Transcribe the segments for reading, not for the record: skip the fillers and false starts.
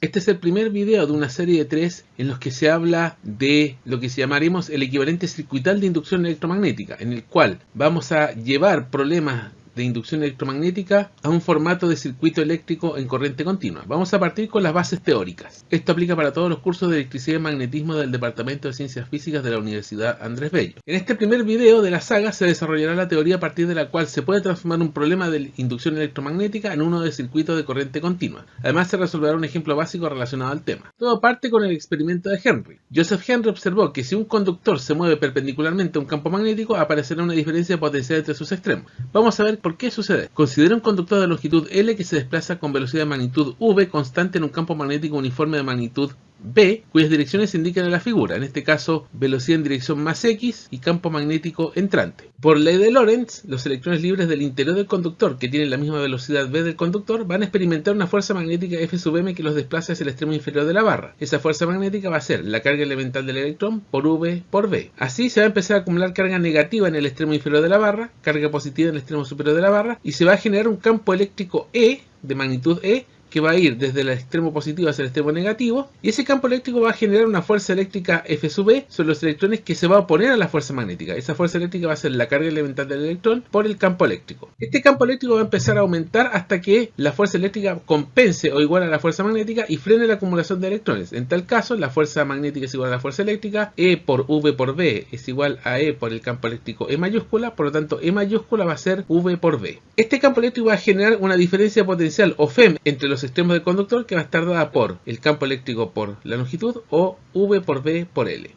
Este es el primer video de una serie de 3 en los que se habla de lo que llamaremos el equivalente circuital de inducción electromagnética, en el cual vamos a llevar problemas de inducción electromagnética a un formato de circuito eléctrico en corriente continua. Vamos a partir con las bases teóricas. Esto aplica para todos los cursos de electricidad y magnetismo del Departamento de Ciencias Físicas de la Universidad Andrés Bello. En este primer video de la saga se desarrollará la teoría a partir de la cual se puede transformar un problema de inducción electromagnética en uno de circuito de corriente continua. Además se resolverá un ejemplo básico relacionado al tema. Todo parte con el experimento de Henry. Joseph Henry observó que si un conductor se mueve perpendicularmente a un campo magnético, aparecerá una diferencia de potencial entre sus extremos. Vamos a ver por qué sucede. Considera un conductor de longitud L que se desplaza con velocidad de magnitud V constante en un campo magnético uniforme de magnitud B, cuyas direcciones se indican en la figura, en este caso velocidad en dirección más X y campo magnético entrante. Por ley de Lorentz, los electrones libres del interior del conductor, que tienen la misma velocidad v del conductor, van a experimentar una fuerza magnética F sub m que los desplaza hacia el extremo inferior de la barra. Esa fuerza magnética va a ser la carga elemental del electrón por V por V. Así se va a empezar a acumular carga negativa en el extremo inferior de la barra, carga positiva en el extremo superior de la barra, y se va a generar un campo eléctrico E, de magnitud E, que va a ir desde el extremo positivo hacia el extremo negativo, y ese campo eléctrico va a generar una fuerza eléctrica F sub E sobre los electrones que se va a oponer a la fuerza magnética. Esa fuerza eléctrica va a ser la carga elemental del electrón por el campo eléctrico. Este campo eléctrico va a empezar a aumentar hasta que la fuerza eléctrica compense o igual a la fuerza magnética y frene la acumulación de electrones. En tal caso, la fuerza magnética es igual a la fuerza eléctrica, E por V por V es igual a E por el campo eléctrico E mayúscula, por lo tanto E mayúscula va a ser V por V. Este campo eléctrico va a generar una diferencia potencial o FEM entre los extremos del conductor, que va a estar dada por el campo eléctrico por la longitud o V por V por L.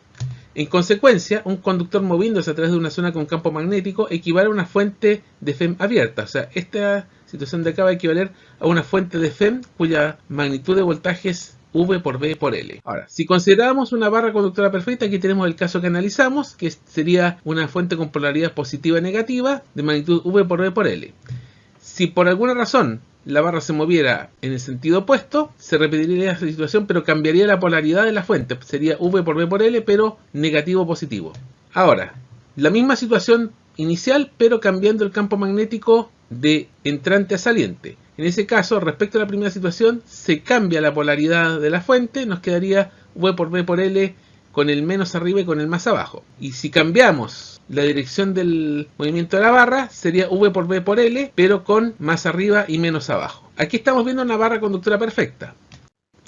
En consecuencia, un conductor moviéndose a través de una zona con campo magnético equivale a una fuente de FEM abierta. O sea, esta situación de acá va a equivaler a una fuente de FEM cuya magnitud de voltajes V por V por L. Ahora, si consideramos una barra conductora perfecta, aquí tenemos el caso que analizamos, que sería una fuente con polaridad positiva y negativa de magnitud V por V por L. Si por alguna razón la barra se moviera en el sentido opuesto, se repetiría esa situación, pero cambiaría la polaridad de la fuente. Sería V por V por L, pero negativo positivo. Ahora, la misma situación inicial, pero cambiando el campo magnético de entrante a saliente. En ese caso, respecto a la primera situación, se cambia la polaridad de la fuente, nos quedaría V por V por L con el menos arriba y con el más abajo. Y si cambiamos la dirección del movimiento de la barra, sería V por V por L, pero con más arriba y menos abajo. Aquí estamos viendo una barra conductora perfecta.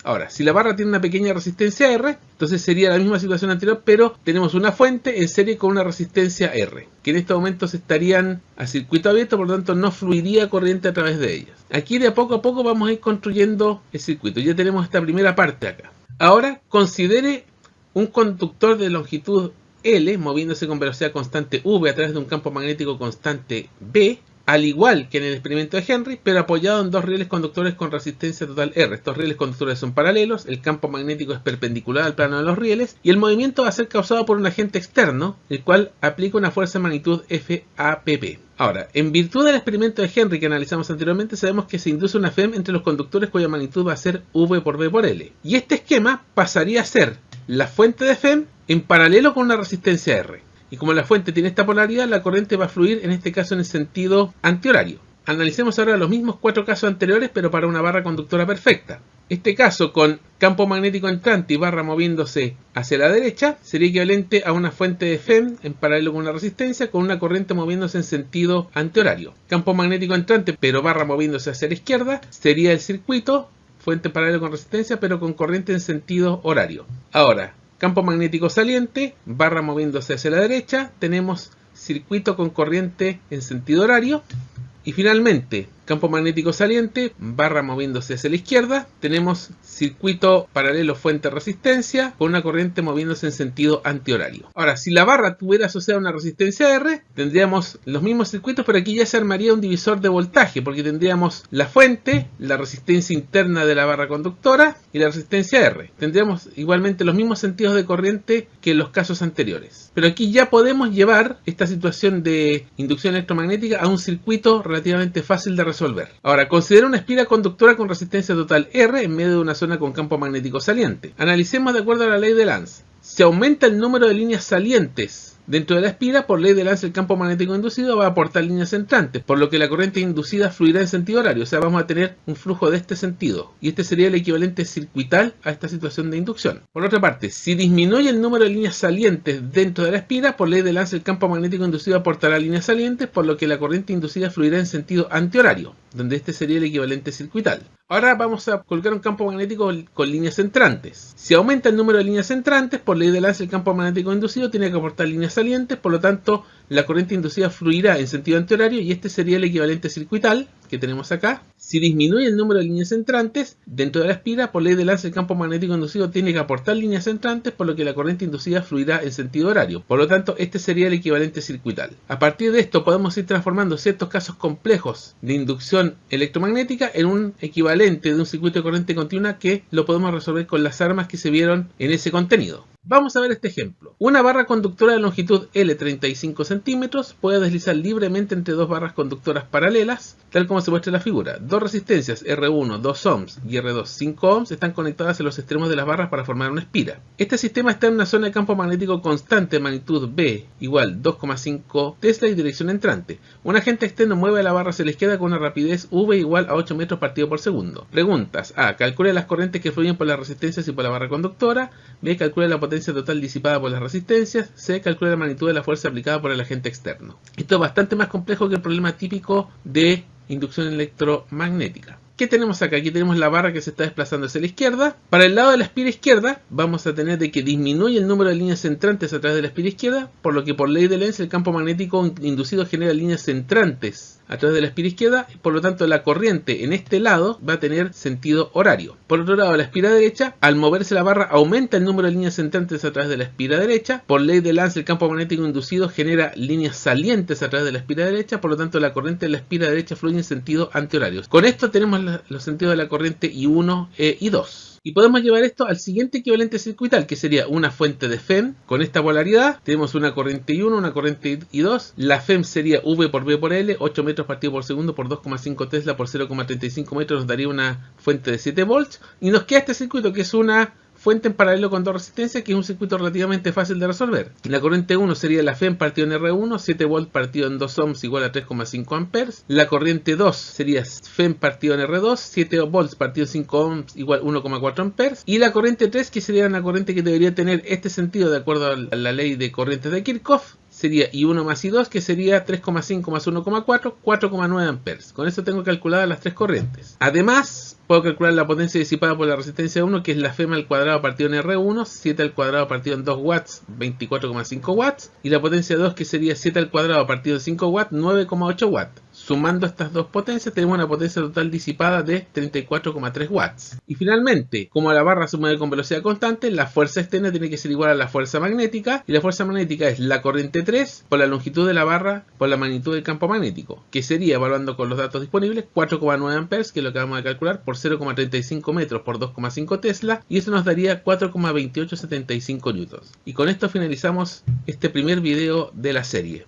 Ahora, si la barra tiene una pequeña resistencia R, entonces sería la misma situación anterior, pero tenemos una fuente en serie con una resistencia R, que en estos momentos estarían a circuito abierto, por lo tanto no fluiría corriente a través de ellas. Aquí de a poco vamos a ir construyendo el circuito. Ya tenemos esta primera parte acá. Ahora, considere un conductor de longitud L moviéndose con velocidad constante V a través de un campo magnético constante B, al igual que en el experimento de Henry, pero apoyado en dos rieles conductores con resistencia total R. Estos rieles conductores son paralelos, el campo magnético es perpendicular al plano de los rieles y el movimiento va a ser causado por un agente externo, el cual aplica una fuerza de magnitud FAPP. Ahora, en virtud del experimento de Henry que analizamos anteriormente, sabemos que se induce una FEM entre los conductores cuya magnitud va a ser V por V por L. Y este esquema pasaría a ser la fuente de FEM en paralelo con una resistencia R. Y como la fuente tiene esta polaridad, la corriente va a fluir en este caso en el sentido antihorario. Analicemos ahora los mismos cuatro casos anteriores, pero para una barra conductora perfecta. Este caso con campo magnético entrante y barra moviéndose hacia la derecha sería equivalente a una fuente de FEM en paralelo con una resistencia con una corriente moviéndose en sentido antihorario. Campo magnético entrante pero barra moviéndose hacia la izquierda sería el circuito, fuente en paralelo con resistencia pero con corriente en sentido horario. Ahora, campo magnético saliente, barra moviéndose hacia la derecha, tenemos circuito con corriente en sentido horario. Y finalmente, campo magnético saliente, barra moviéndose hacia la izquierda, tenemos circuito paralelo fuente resistencia con una corriente moviéndose en sentido antihorario. Ahora, si la barra tuviera asociada una resistencia R, tendríamos los mismos circuitos, pero aquí ya se armaría un divisor de voltaje, porque tendríamos la fuente, la resistencia interna de la barra conductora y la resistencia R. Tendríamos igualmente los mismos sentidos de corriente que en los casos anteriores. Pero aquí ya podemos llevar esta situación de inducción electromagnética a un circuito relativamente fácil de resolver. Ahora, considera una espira conductora con resistencia total R en medio de una zona con campo magnético saliente. Analicemos de acuerdo a la ley de Lenz. Si aumenta el número de líneas salientes Dentro de la espira, por ley de Lance, el campo magnético inducido va a aportar líneas entrantes, por lo que la corriente inducida fluirá en sentido horario, o sea, vamos a tener un flujo de este sentido, y este sería el equivalente circuital a esta situación de inducción. Por otra parte, si disminuye el número de líneas salientes dentro de la espira, por ley de Lance, el campo magnético inducido aportará líneas salientes, por lo que la corriente inducida fluirá en sentido antihorario, donde este sería el equivalente circuital. Ahora vamos a colocar un campo magnético con líneas entrantes. Si aumenta el número de líneas entrantes, por ley de Lance, el campo magnético inducido tiene que aportar líneas salientes, por lo tanto, la corriente inducida fluirá en sentido antihorario y este sería el equivalente circuital que tenemos acá. Si disminuye el número de líneas entrantes dentro de la espira, por ley de Lance, el campo magnético inducido tiene que aportar líneas entrantes, por lo que la corriente inducida fluirá en sentido horario. Por lo tanto, este sería el equivalente circuital. A partir de esto podemos ir transformando ciertos casos complejos de inducción electromagnética en un equivalente de un circuito de corriente continua que lo podemos resolver con las armas que se vieron en ese contenido. Vamos a ver este ejemplo. Una barra conductora de longitud L 35 centímetros puede deslizar libremente entre dos barras conductoras paralelas, tal como se muestra en la figura. Dos resistencias R1 2 ohms y R2 5 ohms están conectadas en los extremos de las barras para formar una espira. Este sistema está en una zona de campo magnético constante de magnitud B igual 2,5 Tesla y dirección entrante. Un agente externo mueve la barra hacia la izquierda con una rapidez V igual a 8 metros partido por segundo. Preguntas: A. Calcule las corrientes que fluyen por las resistencias y por la barra conductora. B. Calcule la potencia total disipada por las resistencias. C. Calcula la magnitud de la fuerza aplicada por el agente externo. Esto es bastante más complejo que el problema típico de inducción electromagnética. ¿Qué tenemos acá? Aquí tenemos la barra que se está desplazando hacia la izquierda. Para el lado de la espira izquierda vamos a tener de que disminuye el número de líneas entrantes a través de la espira izquierda, por lo que por ley de Lenz el campo magnético inducido genera líneas entrantes a través de la espira izquierda, y por lo tanto la corriente en este lado va a tener sentido horario. Por otro lado, la espira derecha, al moverse la barra aumenta el número de líneas entrantes a través de la espira derecha. Por ley de Lenz el campo magnético inducido genera líneas salientes a través de la espira derecha, por lo tanto la corriente de la espira derecha fluye en sentido antihorario. Con esto tenemos los sentidos de la corriente I1 e I2. Y podemos llevar esto al siguiente equivalente circuital, que sería una fuente de FEM con esta polaridad. Tenemos una corriente I1, una corriente I2. La FEM sería V por B por L, 8 metros partido por segundo por 2,5 Tesla por 0,35 metros, nos daría una fuente de 7 volts. Y nos queda este circuito, que es una fuente en paralelo con dos resistencias, que es un circuito relativamente fácil de resolver. La corriente 1 sería la FEM partido en R1, 7 volts partido en 2 ohms igual a 3,5 amperes. La corriente 2 sería FEM partido en R2, 7 volts partido en 5 ohms igual 1,4 amperes. Y la corriente 3, que sería una corriente que debería tener este sentido de acuerdo a la ley de corrientes de Kirchhoff, sería I1 más I2, que sería 3,5 más 1,4, 4,9 amperes. Con esto tengo calculadas las tres corrientes. Además, puedo calcular la potencia disipada por la resistencia 1, que es la FEM al cuadrado partido en R1, 7 al cuadrado partido en 2 watts, 24,5 watts. Y la potencia 2, que sería 7 al cuadrado partido en 5 watts, 9,8 watts. Sumando estas dos potencias tenemos una potencia total disipada de 34,3 watts. Y finalmente, como la barra se mueve con velocidad constante, la fuerza externa tiene que ser igual a la fuerza magnética. Y la fuerza magnética es la corriente 3 por la longitud de la barra por la magnitud del campo magnético, que sería, evaluando con los datos disponibles, 4,9 amperes, que es lo que vamos a calcular, por 0,35 metros por 2,5 Tesla. Y eso nos daría 4,2875 newtons. Y con esto finalizamos este primer video de la serie.